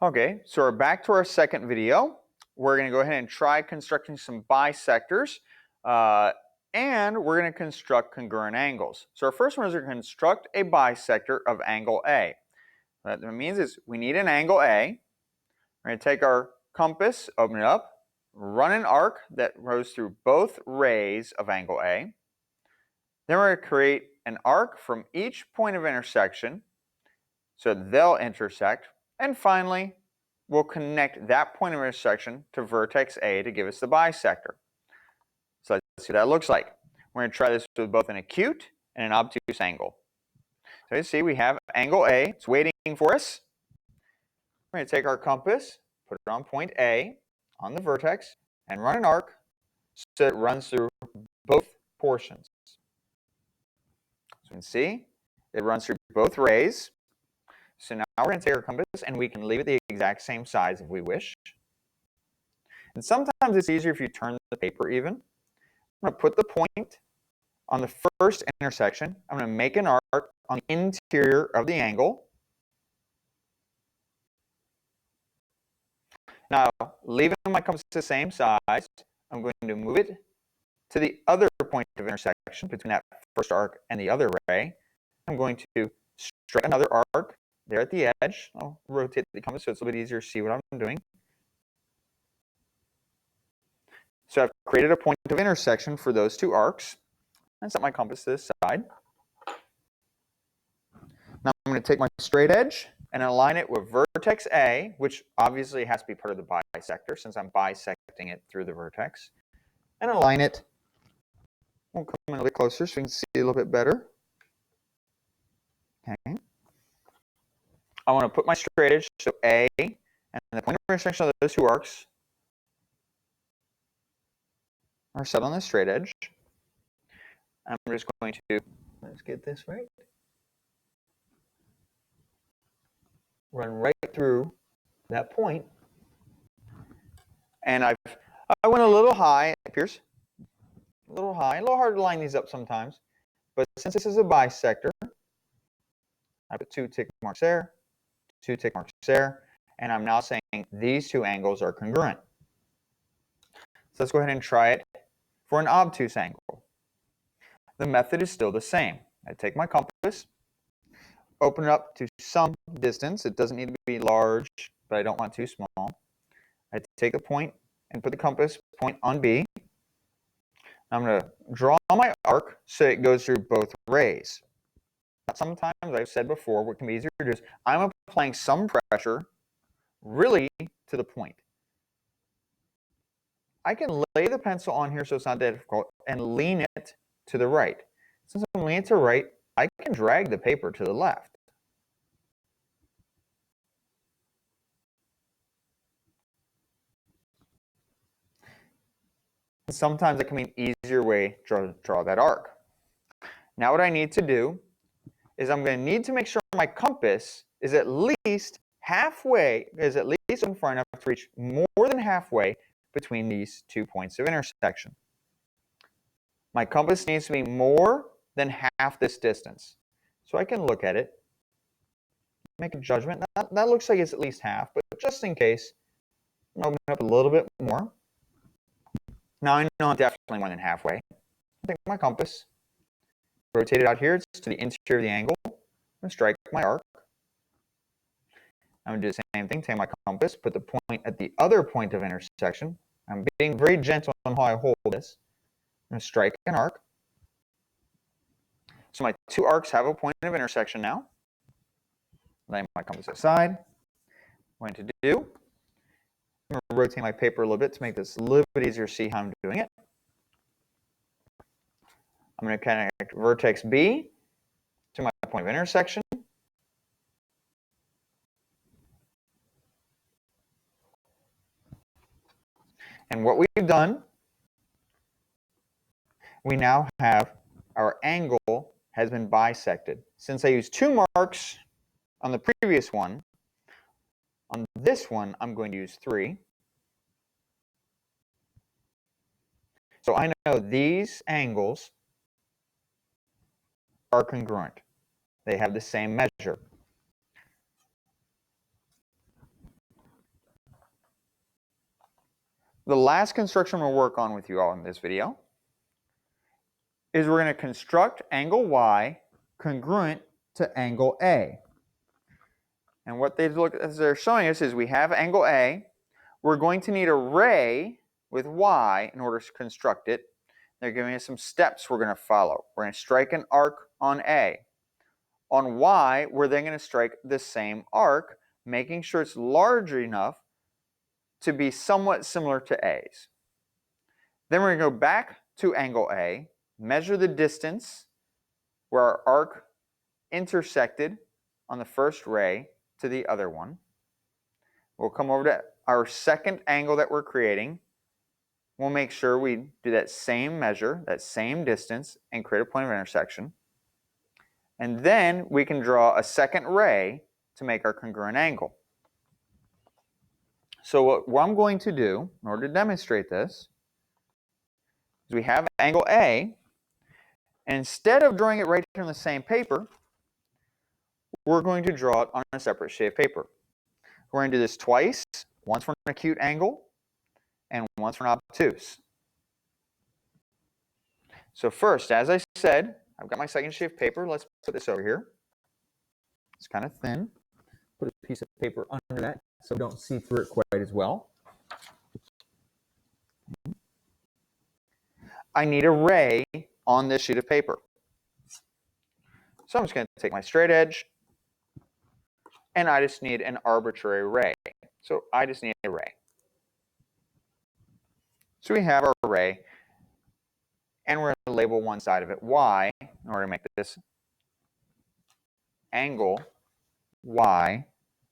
Okay, so we're back to our second video. We're going to go ahead and try constructing some bisectors, and we're going to construct congruent angles. So our first one is to construct a bisector of angle A. What that means is we need an angle A. We're going to take our compass, open it up, run an arc that goes through both rays of angle A. Then we're going to create an arc from each point of intersection so they'll intersect. And finally, we'll connect that point of intersection to vertex A to give us the bisector. So let's see what that looks like. We're going to try this with both an acute and an obtuse angle. So you see we have angle A. It's waiting for us. We're going to take our compass, put it on point A on the vertex, and run an arc so it runs through both portions. So you can see it runs through both rays. So now we're going to take our compass and we can leave it the exact same size if we wish. And sometimes it's easier if you turn the paper even. I'm going to put the point on the first intersection. I'm going to make an arc on the interior of the angle. Now, leaving my compass the same size, I'm going to move it to the other point of intersection between that first arc and the other ray. I'm going to strike another arc there at the edge. I'll rotate the compass so it's a little bit easier to see what I'm doing. So I've created a point of intersection for those two arcs. And set my compass to this side. Now I'm going to take my straight edge and align it with vertex A, which obviously has to be part of the bisector since I'm bisecting it through the vertex. And align it. We'll come in a little bit closer so we can see a little bit better. Okay. I want to put my straight edge, so A, and the point of intersection of those two arcs are set on the straight edge. I'm just going to, let's get this right, run right through that point. And I went a little high, it appears, a little high, a little hard to line these up sometimes. But since this is a bisector, I put 2 tick marks there, 2 tick marks there, and I'm now saying these two angles are congruent. So let's go ahead and try it for an obtuse angle. The method is still the same. I take my compass, open it up to some distance. It doesn't need to be large, but I don't want too small. I take the point and put the compass point on B. I'm going to draw my arc so it goes through both rays. Sometimes, I've said before, what can be easier to do is I'm applying some pressure really to the point. I can lay the pencil on here so it's not that difficult and lean it to the right. Since I'm leaning to the right, I can drag the paper to the left. Sometimes that can be an easier way to draw that arc. Now what I need to do is I'm going to need to make sure my compass is at least halfway, is at least far enough to reach more than halfway between these 2 points of intersection. My compass needs to be more than half this distance. So I can look at it, make a judgment. That looks like it's at least half, but just in case, I'm going to open it up a little bit more. Now I know I'm definitely more than halfway. I take my compass, rotate it out here to the interior of the angle, and strike my arc. I'm going to do the same thing, take my compass, put the point at the other point of intersection. I'm being very gentle on how I hold this. I'm going to strike an arc. So my two arcs have a point of intersection now. Lay my compass aside. What I'm going to do, I'm going to rotate my paper a little bit to make this a little bit easier to see how I'm doing it. I'm going to connect vertex B to my point of intersection. And what we've done, we now have our angle has been bisected. Since I used 2 marks on the previous one, on this one I'm going to use 3. So I know these angles are congruent. They have the same measure. the last construction we'll work on with you all in this video is we're going to construct angle Y congruent to angle A. And what they're showing us is we have angle A. We're going to need a ray with Y in order to construct it. They're giving us some steps we're going to follow. We're going to strike an arc on A. On Y, we're then going to strike the same arc, making sure it's large enough to be somewhat similar to A's. Then we're going to go back to angle A, measure the distance where our arc intersected on the first ray to the other one. We'll come over to our second angle that we're creating. We'll make sure we do that same measure, that same distance, and create a point of intersection. And then we can draw a second ray to make our congruent angle. So what I'm going to do in order to demonstrate this is we have angle A, and instead of drawing it right here on the same paper, we're going to draw it on a separate sheet of paper. We're going to do this twice, once for an acute angle and once for an obtuse. So first, as I said, I've got my second sheet of paper. Let's put this over here. It's kind of thin. Put a piece of paper under that so we don't see through it quite as well. I need a ray on this sheet of paper. So I'm just going to take my straight edge, and I just need an arbitrary ray. So I just need a ray. So we have our ray, and we're going to label one side of it Y in order to make this angle Y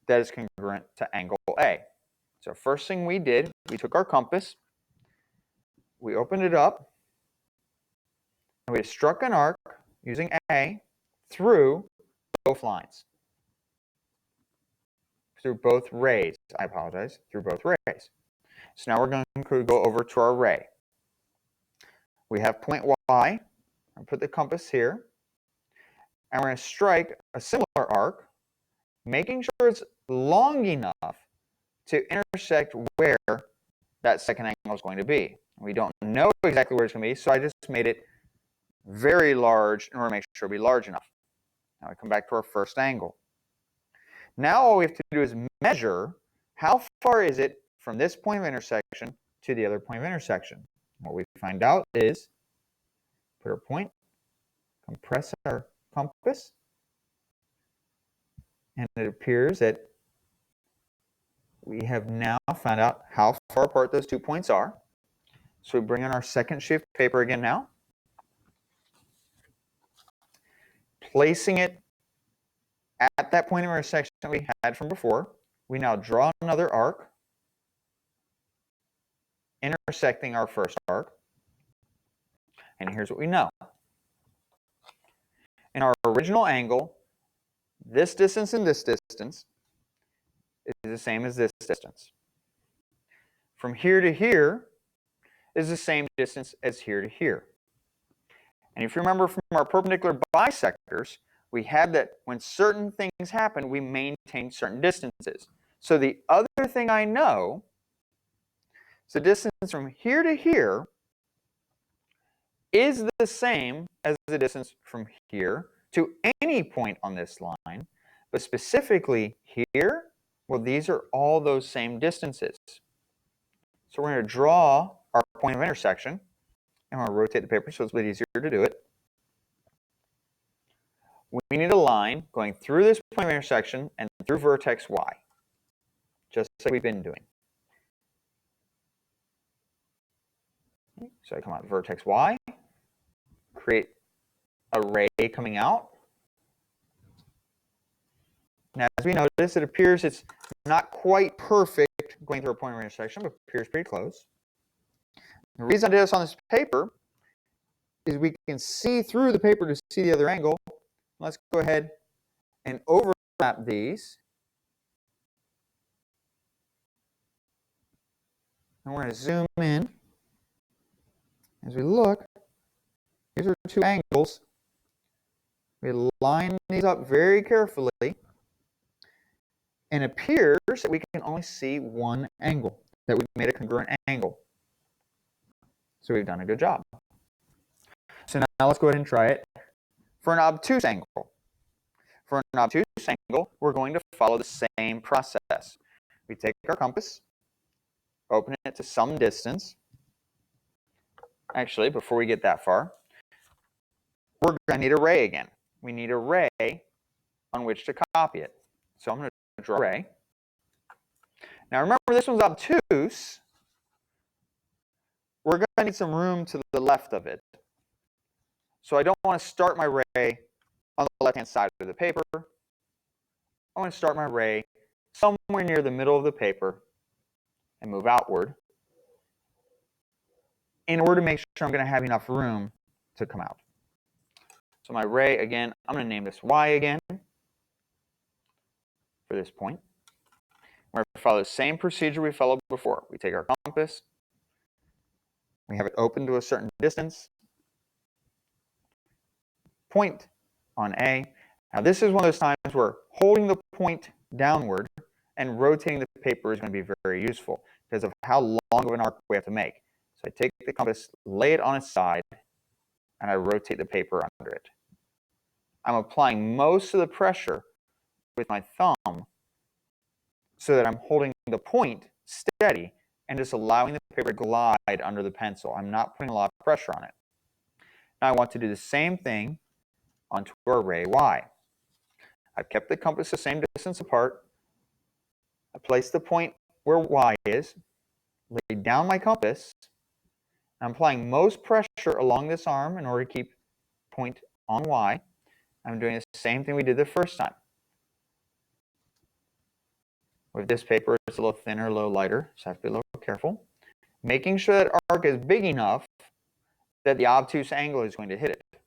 that is congruent to angle A. So first thing we did, we took our compass, we opened it up, and we struck an arc using A through both lines. Through both rays, I apologize, through both rays. So now we're going to go over to our ray. We have point Y, I'll put the compass here, and we're going to strike a similar arc, making sure it's long enough to intersect where that second angle is going to be. We don't know exactly where it's going to be, so I just made it very large in order to make sure it'll be large enough. Now we come back to our first angle. Now all we have to do is measure how far is it from this point of intersection to the other point of intersection. What we find out is put our point, compress our compass, and it appears that we have now found out how far apart those 2 points are. So we bring in our second sheet of paper again now, placing it at that point of intersection that we had from before. We now draw another arc, intersecting our first arc, and here's what we know. In our original angle, this distance and this distance is the same as this distance. From here to here is the same distance as here to here. And if you remember from our perpendicular bisectors, we had that when certain things happen, we maintain certain distances. So the other thing I know is the distance from here to here is the same as the distance from here to any point on this line, but specifically here, well, these are all those same distances. So we're going to draw our point of intersection, and I'm going to rotate the paper so it's a bit easier to do it. We need a line going through this point of intersection and through vertex Y, just like we've been doing. So I come out vertex Y, create a ray coming out. Now, as we notice, it appears it's not quite perfect going through a point of intersection, but appears pretty close. The reason I did this on this paper is we can see through the paper to see the other angle. Let's go ahead and overlap these. And we're going to zoom in. As we look, these are two angles. We line these up very carefully, and it appears that we can only see one angle, that we made a congruent angle. So we've done a good job. So now let's go ahead and try it for an obtuse angle. For an obtuse angle, we're going to follow the same process. We take our compass, open it to some distance. Actually, before we get that far, we're going to need a ray again. We need a ray on which to copy it. So I'm going to draw a ray. Now remember, this one's obtuse. We're going to need some room to the left of it. So I don't want to start my ray on the left-hand side of the paper. I want to start my ray somewhere near the middle of the paper and move outward in order to make sure I'm going to have enough room to come out. So my ray, again, I'm going to name this Y again for this point. We're going to follow the same procedure we followed before. We take our compass, we have it open to a certain distance, point on A. Now this is one of those times where holding the point downward and rotating the paper is going to be very useful because of how long of an arc we have to make. So I take the compass, lay it on its side, and I rotate the paper under it. I'm applying most of the pressure with my thumb so that I'm holding the point steady and just allowing the paper to glide under the pencil. I'm not putting a lot of pressure on it. Now I want to do the same thing onto our ray Y. I've kept the compass the same distance apart. I place the point where Y is, lay down my compass. I'm applying most pressure along this arm in order to keep point on Y. I'm doing the same thing we did the first time. With this paper, it's a little thinner, a little lighter, so I have to be a little careful. Making sure that arc is big enough that the obtuse angle is going to hit it. So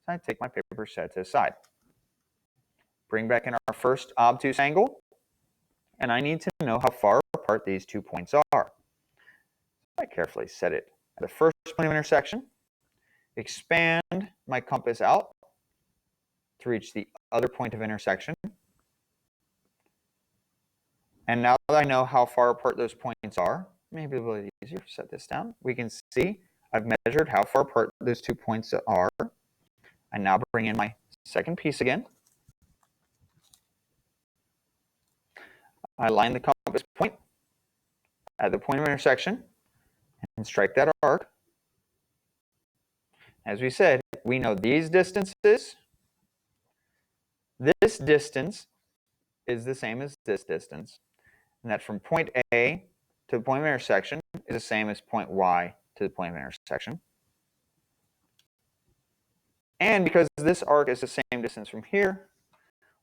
I take my paper, set it to the side. Bring back in our first obtuse angle, and I need to know how far apart these 2 points are. I carefully set it at the first point of intersection, expand my compass out to reach the other point of intersection. And now that I know how far apart those points are, maybe a little easier to set this down. We can see I've measured how far apart those 2 points are. I now bring in my second piece again. I line the compass point at the point of intersection and strike that arc. As we said, we know these distances. This distance is the same as this distance, and that from point A to the point of intersection is the same as point Y to the point of intersection. And because this arc is the same distance from here,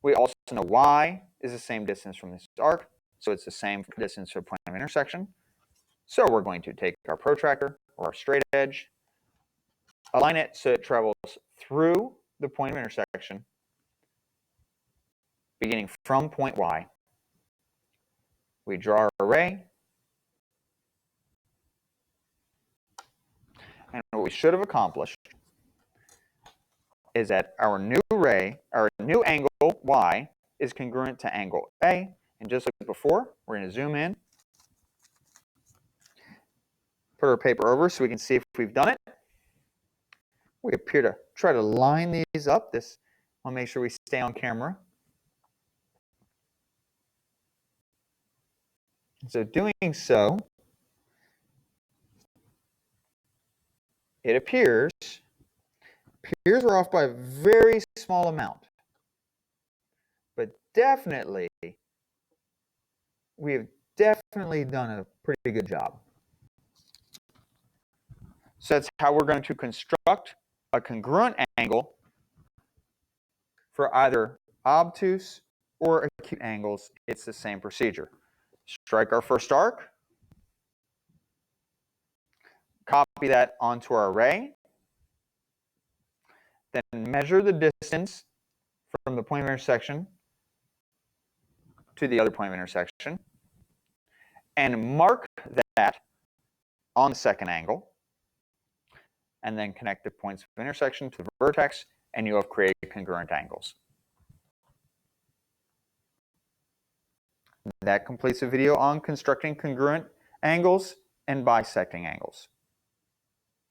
we also know Y is the same distance from this arc, so it's the same distance to the point of intersection. So we're going to take our protractor or our straight edge, align it so it travels through the point of intersection, beginning from point Y. We draw our ray, and what we should have accomplished is that our new ray, our new angle Y, is congruent to angle A. And just like before, we're going to zoom in, put our paper over so we can see if we've done it. We appear to try to line these up. I'll make sure we stay on camera. So doing so, it appears we're off by a very small amount. But definitely, we have definitely done a pretty good job. So that's how we're going to construct a congruent angle for either obtuse or acute angles. It's the same procedure. Strike our first arc, copy that onto our ray, then measure the distance from the point of intersection to the other point of intersection, and mark that on the second angle, and then connect the points of intersection to the vertex, and you have created congruent angles. That completes the video on constructing congruent angles and bisecting angles.